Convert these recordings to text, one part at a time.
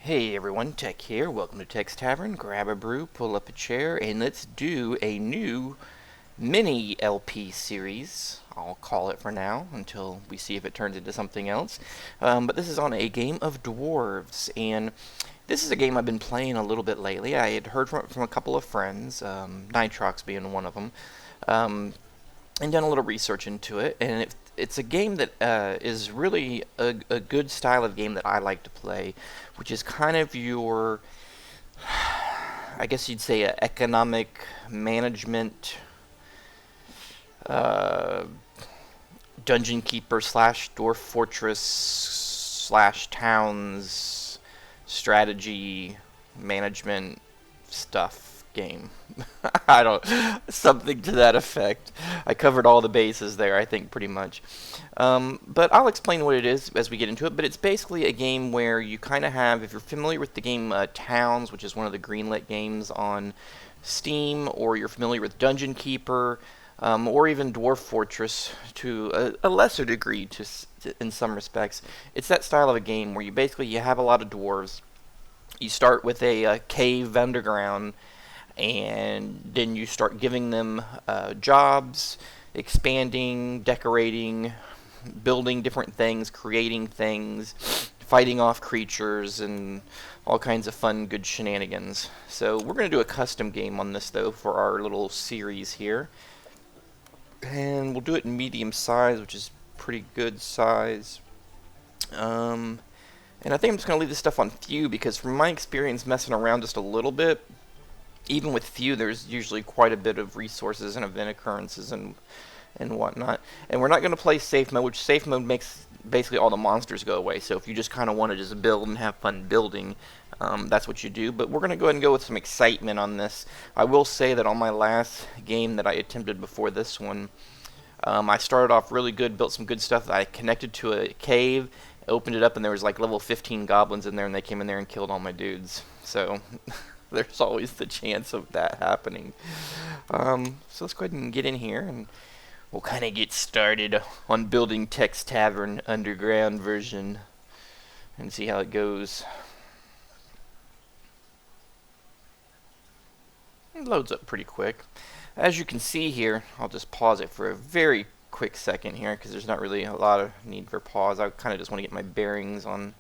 Hey everyone, Tech here. Welcome to Tech's Tavern. Grab a brew, pull up a chair, and let's do a new mini LP series. I'll call it for now until we see if it turns into something else. But this is on a Game of Dwarves, and this is a game I've been playing a little bit lately. I had heard from a couple of friends, Nitrox being one of them, and done a little research into it. And it's a game that is really a good style of game that I like to play, which is kind of your, I guess you'd say, a economic management uh, dungeon keeper slash dwarf fortress slash towns strategy management stuff game. I don't, something to that effect. I covered all the bases there, I think, pretty much. But I'll explain what it is as we get into it. But it's basically a game where you kind of have, if you're familiar with the game Towns, which is one of the greenlit games on Steam, or you're familiar with Dungeon Keeper, or even Dwarf Fortress to a lesser degree, in some respects, it's that style of a game where you have a lot of dwarves. You start with a cave underground, and then you start giving them jobs, expanding, decorating, building different things, creating things, fighting off creatures, and all kinds of fun, good shenanigans. So we're going to do a custom game on this, though, for our little series here. And we'll do it in medium size, which is pretty good size. And I think I'm just going to leave this stuff on few, because from my experience messing around just a little bit, even with few, there's usually quite a bit of resources and event occurrences and whatnot. And we're not going to play safe mode, which safe mode makes basically all the monsters go away. So if you just kind of want to just build and have fun building, that's what you do. But we're going to go ahead and go with some excitement on this. I will say that on my last game that I attempted before this one, I started off really good, built some good stuff. I connected to a cave, opened it up, and there was like level 15 goblins in there, and they came in there and killed all my dudes. So there's always the chance of that happening. So let's go ahead and get in here, and we'll kind of get started on building Tech's Tavern Underground version and see how it goes. It loads up pretty quick. As you can see here, I'll just pause it for a very quick second here, because there's not really a lot of need for pause. I kind of just want to get my bearings on.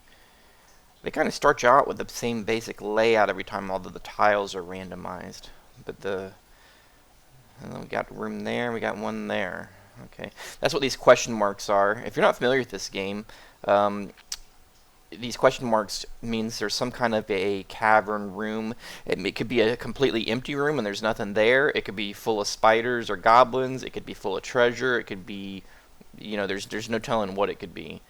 They kind of start you out with the same basic layout every time, although the tiles are randomized. But and then we got room there, we got one there. Okay, that's what these question marks are. If you're not familiar with this game, these question marks means there's some kind of a cavern room. It could be a completely empty room and there's nothing there. It could be full of spiders or goblins. It could be full of treasure. It could be, there's no telling what it could be.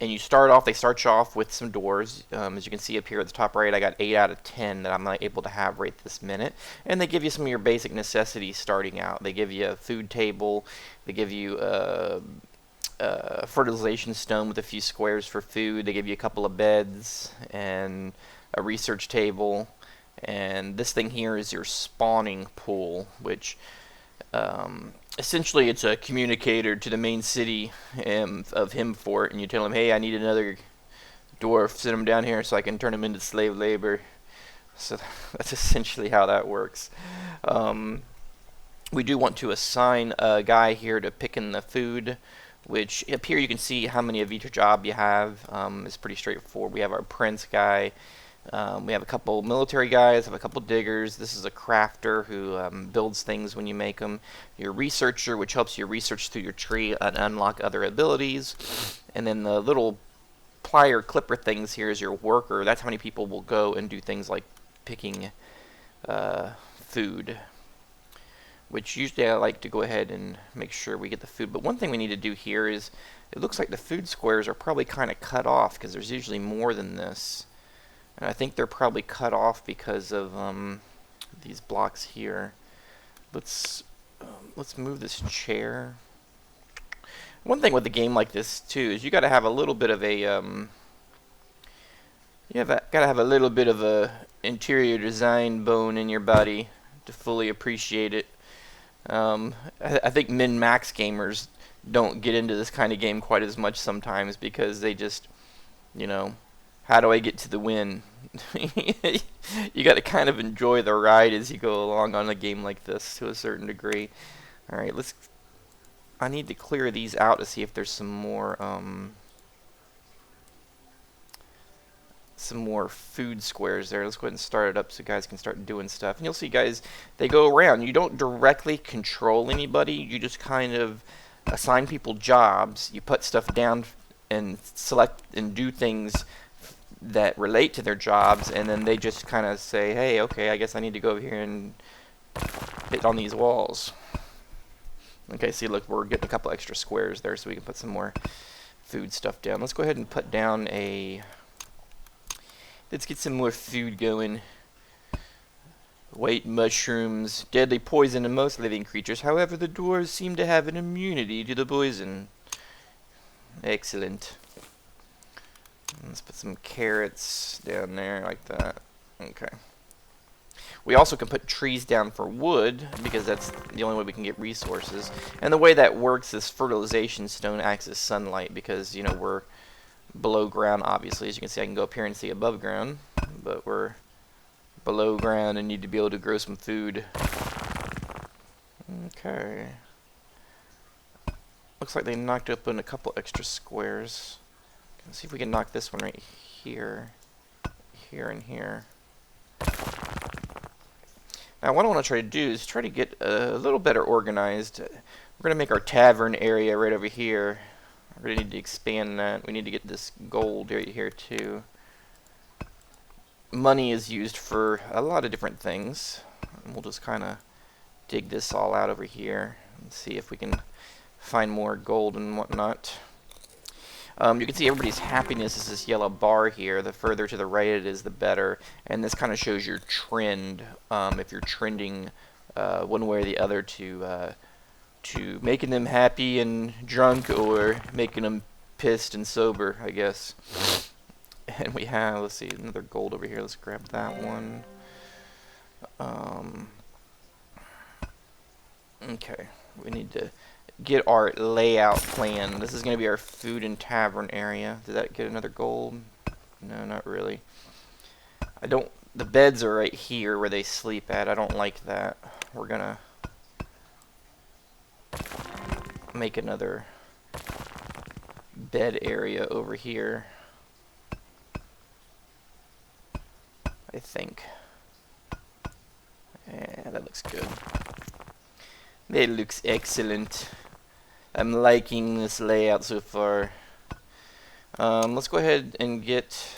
And they start you off with some doors. As you can see up here at the top right, I got 8 out of 10 that I'm not able to have right this minute. And they give you some of your basic necessities starting out. They give you a food table. They give you fertilization stone with a few squares for food. They give you a couple of beds and a research table. And this thing here is your spawning pool, which essentially it's a communicator to the main city of Himfort, and you tell him, hey, I need another dwarf, send him down here so I can turn him into slave labor. So that's essentially how that works. We do want to assign a guy here to pick in the food, which up here you can see how many of each job you have. It's pretty straightforward. We have our prince guy. We have a couple military guys, have a couple diggers. This is a crafter who builds things when you make them. Your researcher, which helps you research through your tree and unlock other abilities. And then the little plier clipper things here is your worker. That's how many people will go and do things like picking food, which usually I like to go ahead and make sure we get the food. But one thing we need to do here is, it looks like the food squares are probably kind of cut off, because there's usually more than this. And I think they're probably cut off because of these blocks here. Let's move this chair. One thing with a game like this too is you got to have a little bit of a interior design bone in your body to fully appreciate it. I think min-max gamers don't get into this kind of game quite as much sometimes, because they just, How do I get to the win? You got to kind of enjoy the ride as you go along on a game like this to a certain degree. All right, I need to clear these out to see if there's some more food squares there. Let's go ahead and start it up so guys can start doing stuff. And you'll see, guys, they go around. You don't directly control anybody. You just kind of assign people jobs. You put stuff down and select and do things that relate to their jobs, and then they just kind of say, hey, okay, I guess I need to go over here and hit on these walls. Okay, see, look, we're getting a couple extra squares there so we can put some more food stuff down. Let's go ahead and put down let's get some more food going. White mushrooms, deadly poison in most living creatures. However, the dwarves seem to have an immunity to the poison. Excellent. Let's put some carrots down there like that. Okay. We also can put trees down for wood, because that's the only way we can get resources. And the way that works is fertilization stone acts as sunlight, because, you know, we're below ground, obviously. As you can see, I can go up here and see above ground, but we're below ground and need to be able to grow some food. Okay. Looks like they knocked open a couple extra squares. Let's see if we can knock this one right here, here, and here. Now, what I want to try to do is try to get a little better organized. We're going to make our tavern area right over here. We're going to need to expand that. We need to get this gold right here, too. Money is used for a lot of different things. And we'll just kind of dig this all out over here and see if we can find more gold and whatnot. You can see everybody's happiness is this yellow bar here. The further to the right it is, the better. And this kind of shows your trend, if you're trending one way or the other to making them happy and drunk, or making them pissed and sober, I guess. And we have, let's see, another gold over here. Let's grab that one. Okay, we need to get our layout plan. This is going to be our food and tavern area. Did that get another gold? No, not really. The beds are right here where they sleep at. I don't like that. We're going to make another bed area over here, I think. Yeah, that looks good. That looks excellent. I'm liking this layout so far. Let's go ahead and get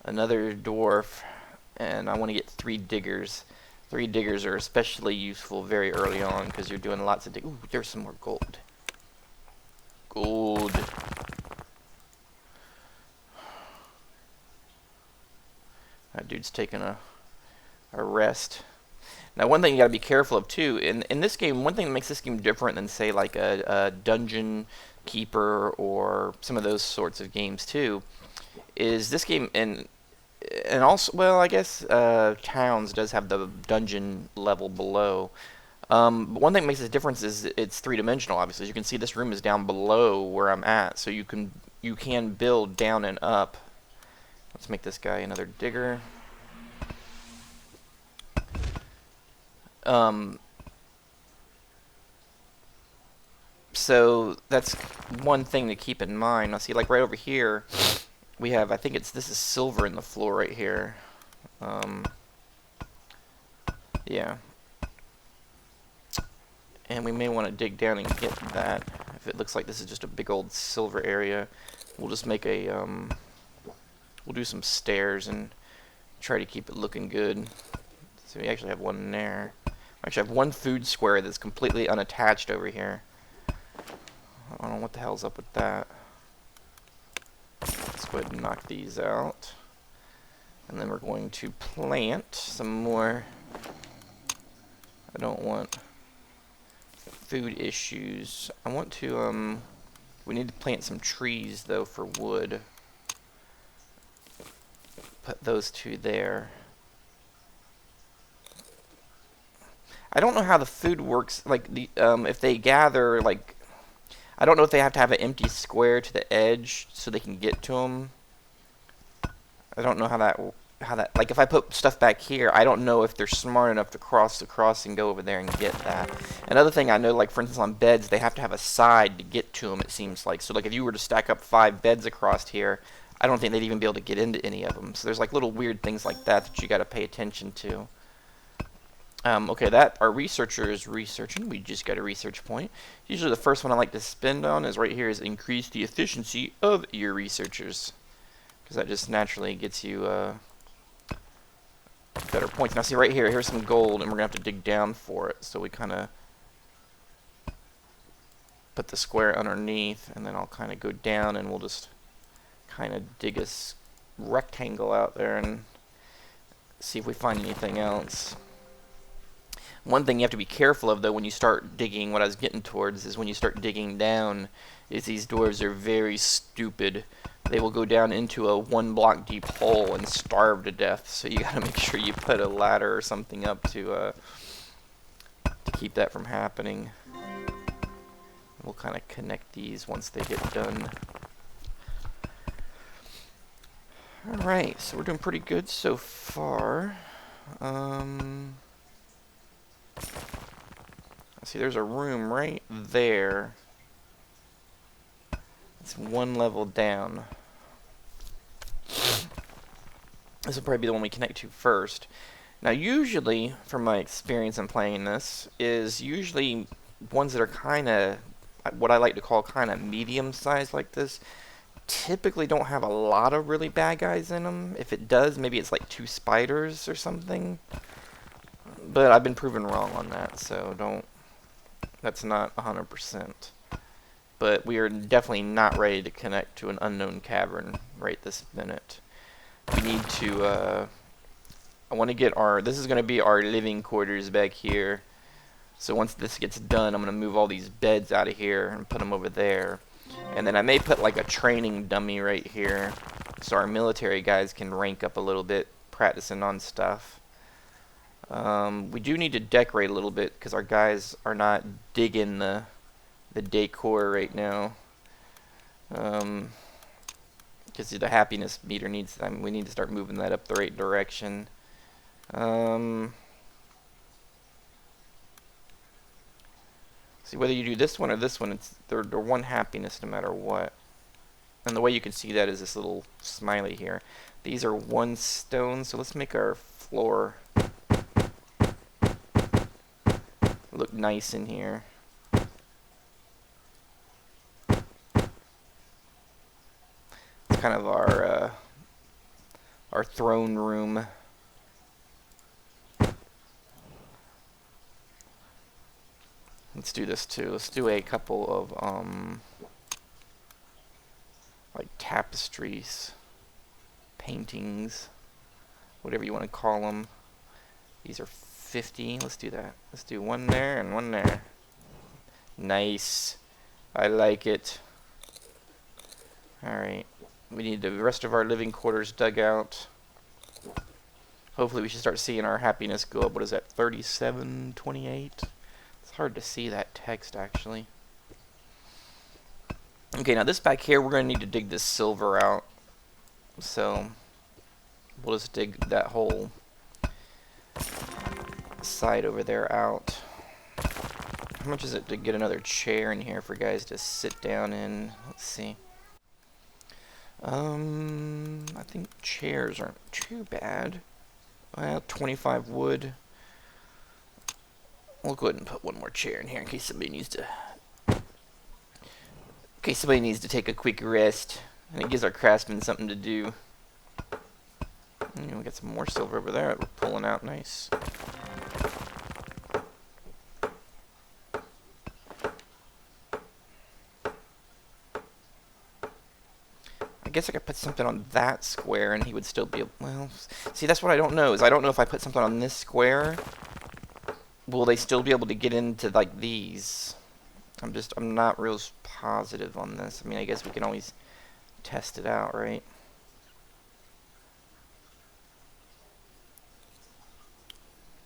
another dwarf, and I want to get 3 diggers. 3 diggers are especially useful very early on because you're doing lots of dig. Ooh, there's some more gold. Gold. That dude's taking a rest. Now, one thing you got to be careful of too, in this game, one thing that makes this game different than, say, like a dungeon keeper or some of those sorts of games too, is this game, and also, well, I guess Towns does have the dungeon level below. But one thing that makes a difference is it's 3-dimensional. Obviously, as you can see, this room is down below where I'm at, so you can build down and up. Let's make this guy another digger. So that's one thing to keep in mind. Now, see, like right over here, we have, I think this is silver in the floor right here. Yeah. And we may want to dig down and get that. If it looks like this is just a big old silver area, we'll just make we'll do some stairs and try to keep it looking good. So we actually have one in there. I actually have one food square that's completely unattached over here. I don't know what the hell's up with that. Let's go ahead and knock these out. And then we're going to plant some more. I don't want food issues. I want to, we need to plant some trees, though, for wood. Put those 2 there. I don't know how the food works, like, if they gather, like, I don't know if they have to have an empty square to the edge so they can get to them. I don't know how that like if I put stuff back here, I don't know if they're smart enough to cross the crossing and go over there and get that. Another thing I know, like for instance on beds, they have to have a side to get to them. It seems like so. Like if you were to stack up 5 beds across here, I don't think they'd even be able to get into any of them. So there's like little weird things like that that you got to pay attention to. Okay, that our researcher is researching. We just got a research point. Usually the first one I like to spend on is right here is increase the efficiency of your researchers. Because that just naturally gets you better points. Now see right here, here's some gold and we're going to have to dig down for it. So we kind of put the square underneath and then I'll kind of go down and we'll just kind of dig a rectangle out there and see if we find anything else. One thing you have to be careful of though when you start digging, what I was getting towards is when you start digging down, is these dwarves are very stupid. They will go down into a 1 block deep hole and starve to death. So you gotta make sure you put a ladder or something up to keep that from happening. We'll kind of connect these once they get done. Alright, so we're doing pretty good so far. See, there's a room right there. It's 1 level down. This will probably be the one we connect to first. Now, usually, from my experience in playing this, is usually ones that are kind of what I like to call kind of medium-sized like this. Typically, don't have a lot of really bad guys in them. If it does, maybe it's like 2 spiders or something. But I've been proven wrong on that, so don't. That's not 100%. But we are definitely not ready to connect to an unknown cavern right this minute. We need to, I want to get this is going to be our living quarters back here. So once this gets done, I'm going to move all these beds out of here and put them over there. And then I may put like a training dummy right here so our military guys can rank up a little bit practicing on stuff. We do need to decorate a little bit because our guys are not digging the decor right now. Because the happiness meter needs, we need to start moving that up the right direction. See, whether you do this one or this one, they're 1 happiness no matter what. And the way you can see that is this little smiley here. These are 1 stone, so let's make our floor look nice in here. It's kind of our throne room. Let's do this too. Let's do a couple of like tapestries, paintings, whatever you want to call them. These are 50. Let's do that. Let's do 1 there and 1 there. Nice. I like it. Alright. We need the rest of our living quarters dug out. Hopefully we should start seeing our happiness go up. What is that? 3728? It's hard to see that text actually. Okay, now this back here we're going to need to dig this silver out. So we'll just dig that whole side over there out. How much is it to get another chair in here for guys to sit down in? Let's see. I think chairs aren't too bad. Well, 25 wood. We'll go ahead and put 1 more chair in here in case somebody needs to take a quick rest. And it gives our craftsmen something to do. And we got some more silver over there that we're pulling out nice. I guess I could put something on that square and he would still be able, well, see, that's what I don't know, is I don't know if I put something on this square, will they still be able to get into, like, these? I'm not real positive on this. I mean, I guess we can always test it out, right?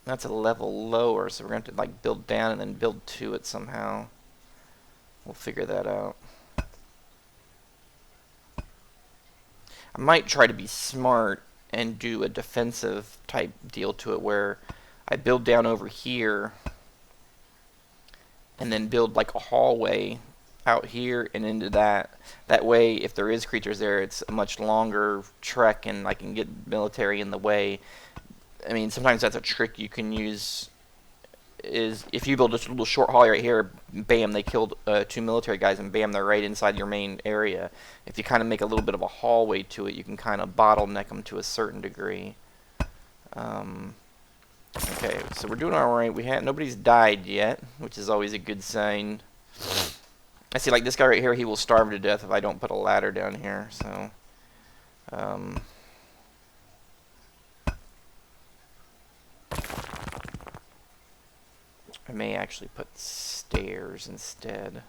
That's a level lower, so we're going to have to, like, build down and then build to it somehow. We'll figure that out. I might try to be smart and do a defensive type deal to it where I build down over here and then build like a hallway out here and into that. That way, if there is creatures there, it's a much longer trek and I can get military in the way. I mean, sometimes that's a trick you can use, is if you build a little short hallway right here, bam, they killed 2 military guys, and bam, they're right inside your main area. If you kind of make a little bit of a hallway to it, you can kind of bottleneck them to a certain degree. Okay, so we're doing alright. Nobody's died yet, which is always a good sign. I see, like, this guy right here, he will starve to death if I don't put a ladder down here, so... I may actually put stairs instead.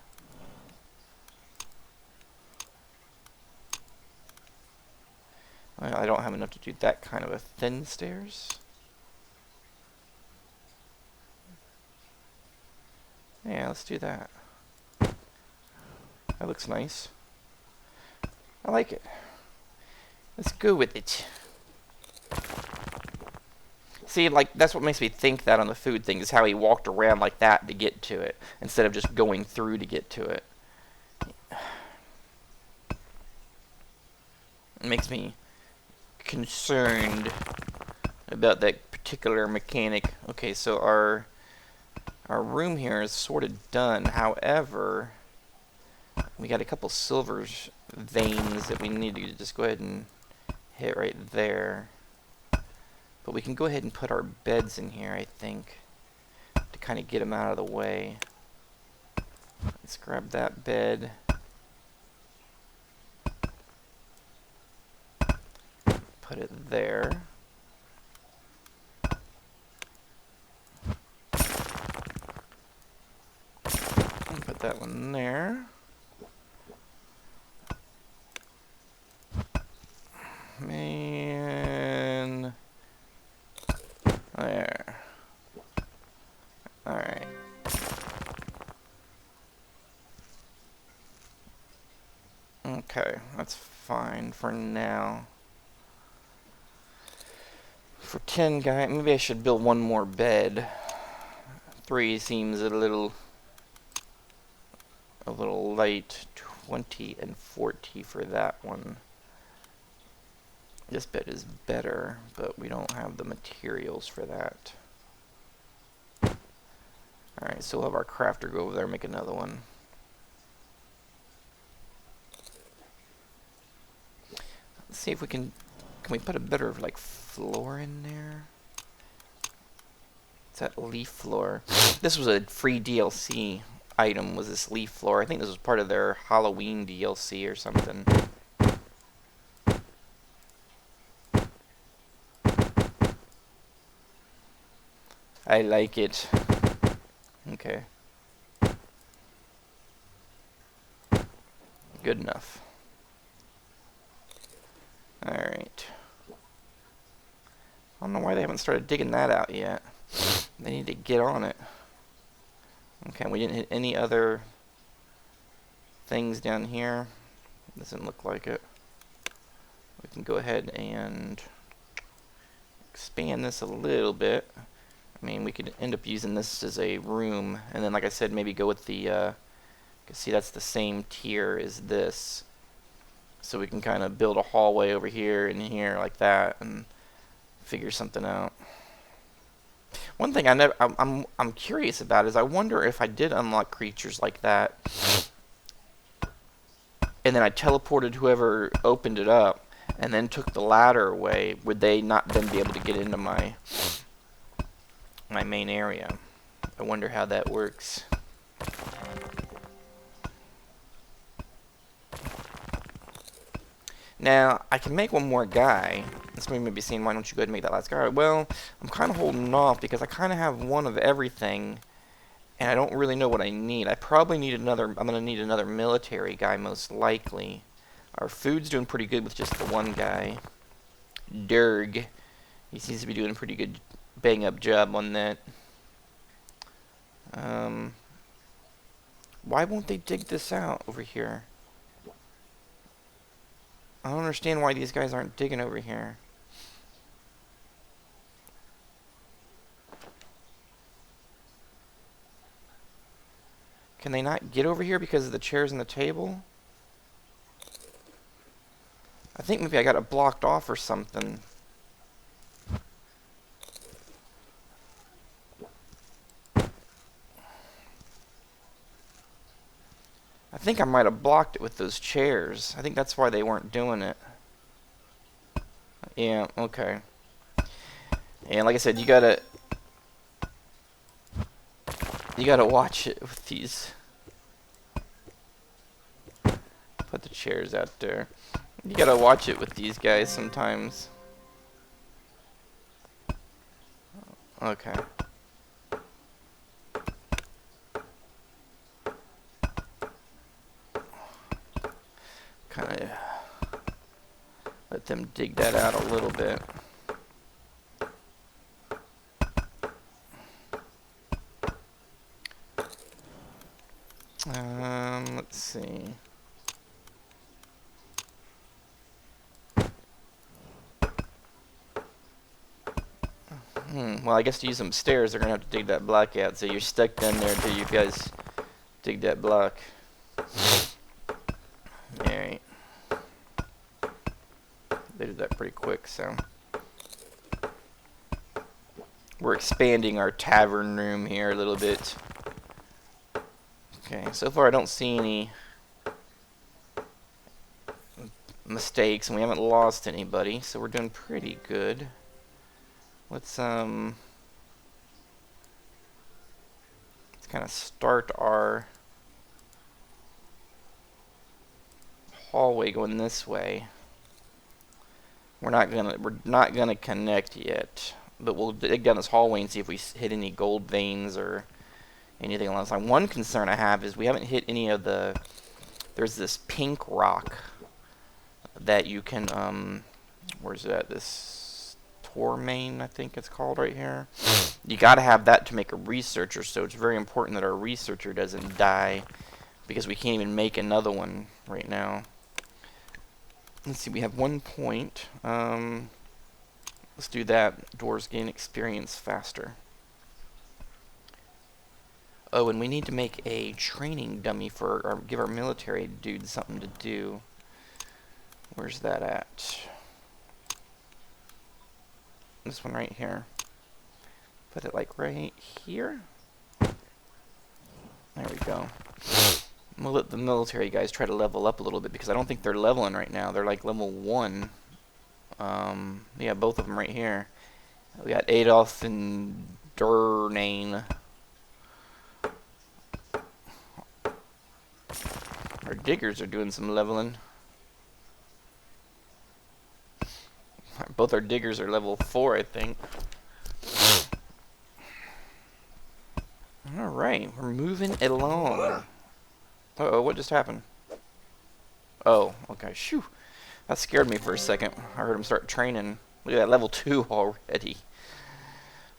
Well, I don't have enough to do that kind of a thin stairs. Yeah, let's do that. That looks nice. I like it. Let's go with it. See, like, that's what makes me think that on the food thing, is how he walked around like that to get to it, instead of just going through to get to it. It makes me concerned about that particular mechanic. Okay, so our room here is sort of done. However, we got a couple silver veins that we need to just go ahead and hit right there. But we can go ahead and put our beds in here, I think, to kind of get them out of the way. Let's grab that bed. Put it there. And put that one there. Man. There. Alright. Okay, that's fine for now. For 10 guys, maybe I should build one more bed. 3 seems a little light. 20 and 40 for that one. This bed is better, but we don't have the materials for that. Alright, so we'll have our crafter go over there and make another one. Let's see if we can we put a better, like, floor in there? It's that leaf floor. This was a free DLC item, was this leaf floor. I think this was part of their Halloween DLC or something. I like it. Okay. Good enough. Alright. I don't know why they haven't started digging that out yet. They need to get on it. Okay, we didn't hit any other things down here. Doesn't look like it. We can go ahead and expand this a little bit. I mean, we could end up using this as a room, and then, like I said, maybe go with the, you can see that's the same tier as this. So we can kind of build a hallway over here and here like that, and figure something out. One thing I'm curious about is I wonder if I did unlock creatures like that, and then I teleported whoever opened it up, and then took the ladder away, would they not then be able to get into my main area? I wonder how that works. Now, I can make one more guy. Somebody may be saying, why don't you go ahead and make that last guy? Well, I'm kind of holding off because I kind of have one of everything, and I don't really know what I need. I probably need another, I'm going to need another military guy most likely. Our food's doing pretty good with just the one guy. Durg. He seems to be doing a pretty good bang-up job on that. Why won't they dig this out over here? I don't understand why these guys aren't digging over here. Can they not get over here because of the chairs and the table? I think maybe I got it blocked off or something. I think I might have blocked it with those chairs. I think that's why they weren't doing it. Yeah, okay. And like I said, you gotta watch it with these. Put the chairs out there. You gotta watch it with these guys sometimes. Okay. Kind of let them dig that out a little bit. Let's see. Well, I guess to use some stairs, they're gonna have to dig that block out. So you're stuck down there until you guys dig that block. Alright. They did that pretty quick, so. We're expanding our tavern room here a little bit. Okay, so far I don't see any mistakes, and we haven't lost anybody, so we're doing pretty good. Let's kind of start our hallway going this way. We're not gonna connect yet, but we'll dig down this hallway and see if we hit any gold veins or anything along those lines. One concern I have is we haven't hit any of the. There's this pink rock that you can where's that? This Tormain, I think it's called right here. You gotta have that to make a researcher, so it's very important that our researcher doesn't die, because we can't even make another one right now. Let's see, we have 1 point. Let's do that. Dwarves gain experience faster. Oh, and we need to make a training dummy for our, give our military dudes something to do. Where's that at? This one right here. Put it like right here. There we go. We'll let the military guys try to level up a little bit, because I don't think they're leveling right now. They're like level 1. Yeah, both of them right here. We got Adolf and Durnain. Our diggers are doing some leveling. Both our diggers are level 4, I think. Alright, we're moving along. Uh-oh, what just happened? Oh, okay, shoo. That scared me for a second. I heard him start training. Look at that, level 2 already.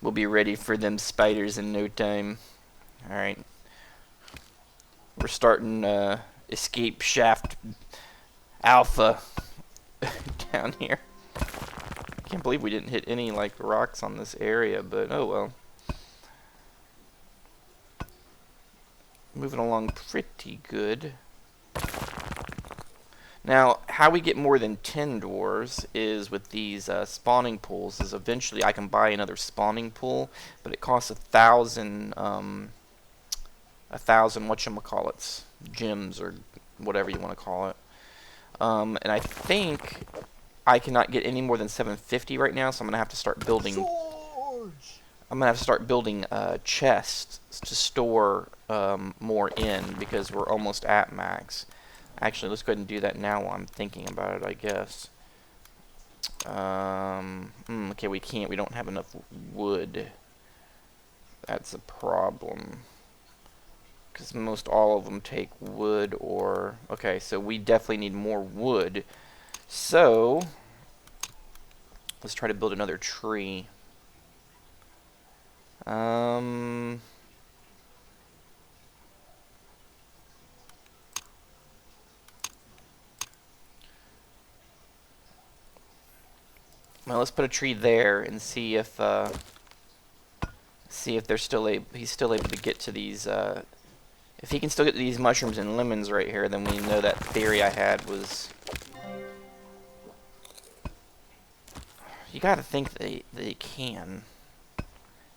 We'll be ready for them spiders in no time. Alright. We're starting escape shaft alpha down here. I can't believe we didn't hit any like rocks on this area, but oh well. Moving along pretty good. Now, how we get more than 10 dwarves is with these spawning pools. Is eventually I can buy another spawning pool, but it costs 1,000 whatchamacallits, gems or whatever you want to call it. And I think I cannot get any more than 750 right now, so I'm gonna have to start building. I'm gonna have to start building chests to store more in, because we're almost at max. Actually, let's go ahead and do that now while I'm thinking about it, I guess. Okay, we can't. We don't have enough wood. That's a problem. Because most all of them take wood or... Okay, so we definitely need more wood. So, let's try to build another tree. Well, let's put a tree there and see if they're still he's still able to get to these. If he can still get to these mushrooms and lemons right here, then we know that theory I had was. You gotta think they can.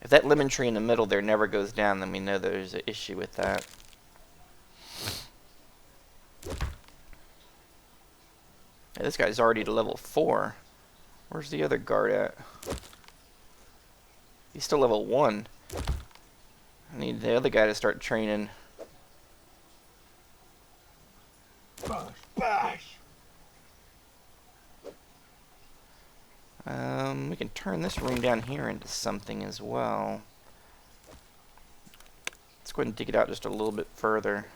If that lemon tree in the middle there never goes down, then we know there's an issue with that. Yeah, this guy's already to level 4. Where's the other guard at? He's still level 1. I need the other guy to start training. Bash, bash. We can turn this room down here into something as well. Let's go ahead and dig it out just a little bit further.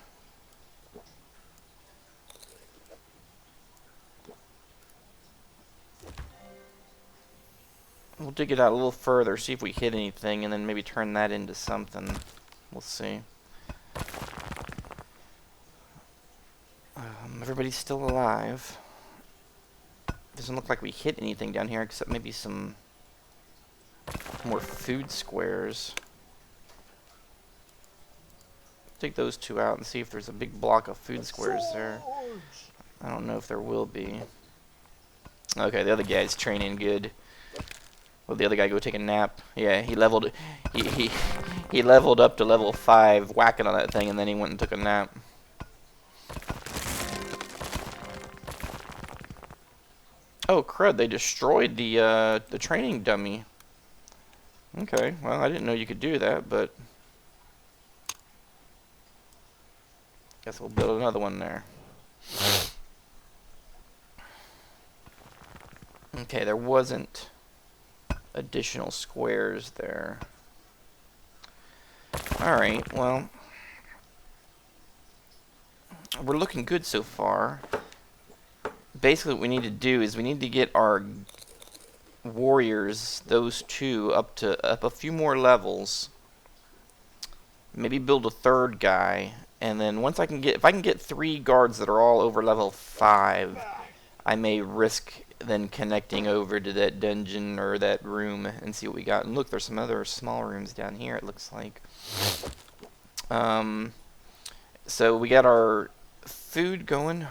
We'll dig it out a little further, see if we hit anything, and then maybe turn that into something. We'll see. Everybody's still alive. Doesn't look like we hit anything down here, except maybe some more food squares. Take those two out and see if there's a big block of food squares there. I don't know if there will be. Okay, the other guy's training good. Will the other guy go take a nap? Yeah, he leveled. He leveled up to level 5, whacking on that thing, and then he went and took a nap. Oh crud! They destroyed the training dummy. Okay, well I didn't know you could do that, but guess we'll build another one there. Okay, there wasn't additional squares there. Alright, well, we're looking good so far. Basically what we need to do is we need to get our warriors, those two, up a few more levels. Maybe build a third guy, and then once if I can get 3 guards that are all over level 5, I may risk then connecting over to that dungeon or that room and see what we got. And look, there's some other small rooms down here, it looks like. So we got our food going.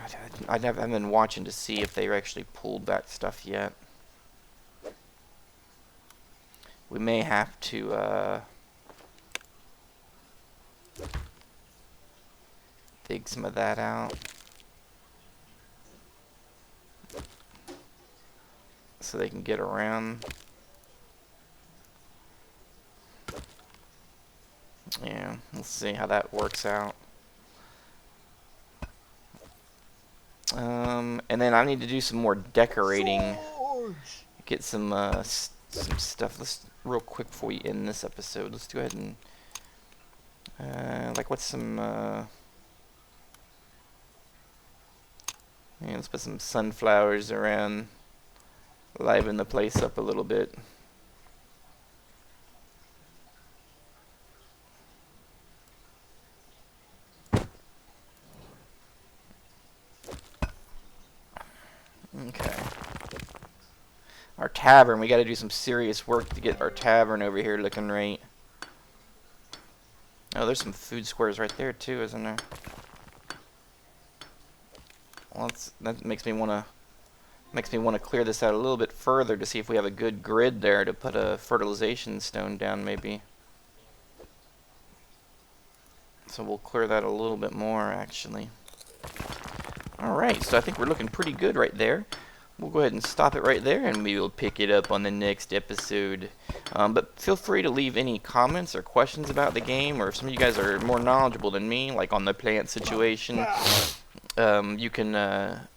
I haven't been watching to see if they actually pulled back stuff yet. We may have to dig some of that out so they can get around. Yeah, we'll see how that works out. And then I need to do some more decorating. Get some stuff. Let's real quick before we end this episode. Let's go ahead and like what's some yeah, let's put some sunflowers around, liven the place up a little bit. Okay. Our tavern, we got to do some serious work to get our tavern over here looking right. Oh, there's some food squares right there too, isn't there? Well, that makes me want to clear this out a little bit further to see if we have a good grid there to put a fertilization stone down maybe. So we'll clear that a little bit more actually. Alright, so I think we're looking pretty good right there. We'll go ahead and stop it right there, and we will pick it up on the next episode. But feel free to leave any comments or questions about the game, or if some of you guys are more knowledgeable than me, like on the plant situation, you can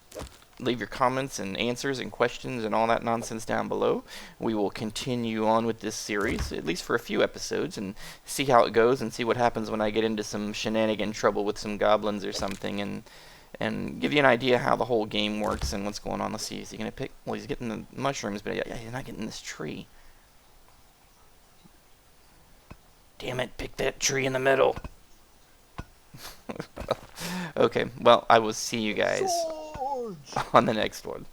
leave your comments and answers and questions and all that nonsense down below. We will continue on with this series, at least for a few episodes, and see how it goes and see what happens when I get into some shenanigan trouble with some goblins or something, and give you an idea how the whole game works and what's going on. Let's see, is he going to pick? Well, he's getting the mushrooms, but yeah, he's not getting this tree. Damn it, pick that tree in the middle. Okay, well, I will see you guys on the next one.